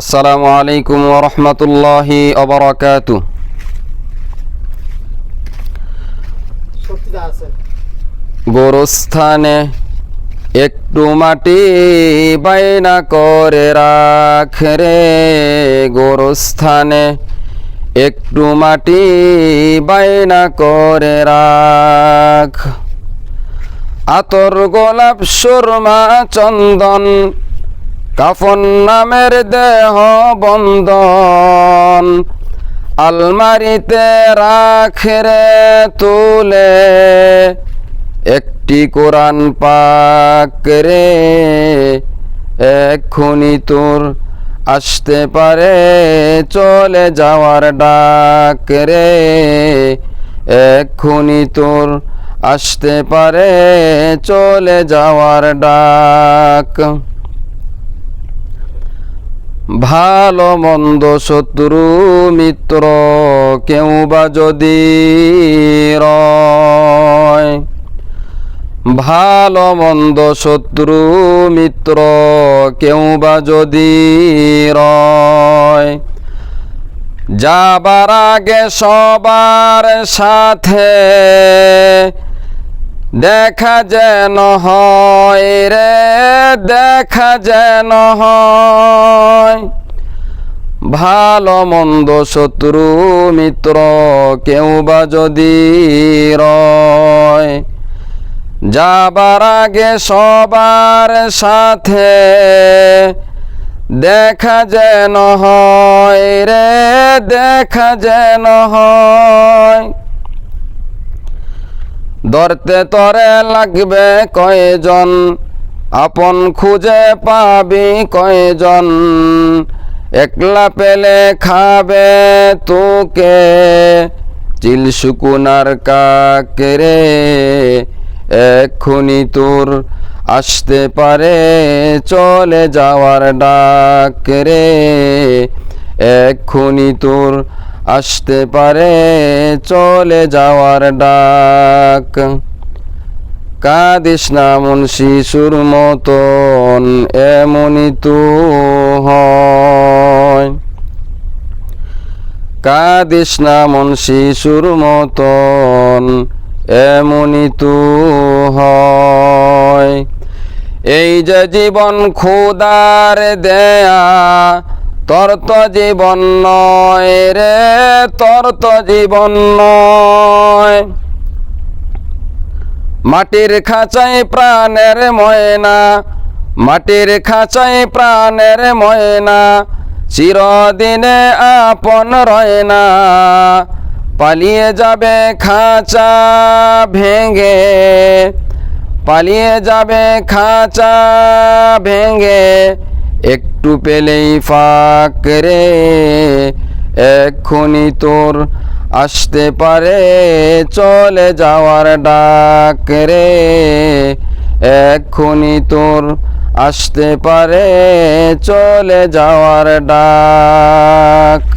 আসসালামু আলাইকুম ওয়া রাহমাতুল্লাহি ওয়া বারাকাতুহু। গোরস্থানে একটু মাটি বাইনা করে রাখ রে, গোরস্থানে একটু মাটি বাইনা করে রাখ। আতর গোলাপ সুরমা চন্দন কাফন নামের দেহ বন্ধন, আলমারিতে রাখ রে তুলে একটি কোরআন পাক রে। এক্ষুনি তোর আসতে পারে চলে যাওয়ার ডাক রে, এক্ষুনি তোর আসতে পারে চলে যাওয়ার ডাক। ভালো মন্দ শত্রু মিত্র কেউ বা যদি রয়, ভালো মন্দ শত্রু মিত্র কেউ বা যদি রয়, যাবার আগে সবার সাথে দেখা যেন হয় রে, দেখা যেন হয়। ভালো মন্দ শত্রু মিত্র কেউ বা যদি রয়, যাবার আগে সবার সাথে দেখা যেন হয় রে, দেখা যেন হয়। ধরতে তরে লাগবে কয়জন, আপন খুঁজে পাবি কয়জন, একলা পেলে খাবে তোকে চিল শুকুনার কাক রে। এক্ষুনি তোর আসতে পারে চলে যাওয়ার ডাক রে, এক্ষুনি তোর আসতে পারে চলে যাওয়ার ডাক। কাঁদিস না মন শিশুর মতন এমনই তো হয়, কাঁদিস না মন শিশুর মতন এমনই তো হয়। এই যে জীবন খোদার দেয়া তোর তো জীবন নয় রে, তোর তো জীবন নয়। মাটির খাঁচায় প্রাণের ময়না, মাটির খাঁচায় প্রাণের ময়না চিরদিনে আপন রয় না। পালিয়ে যাবে খাঁচা ভেঙে, পালিয়ে যাবে খাঁচা ভেঙে, একটু পেলেই ফাঁক রে। এক্ষুনি তোর আসতে পারে চলে যাওয়ার ডাক রে, এক্ষুনি তোর আসতে পারে চলে যাওয়ার ডাক।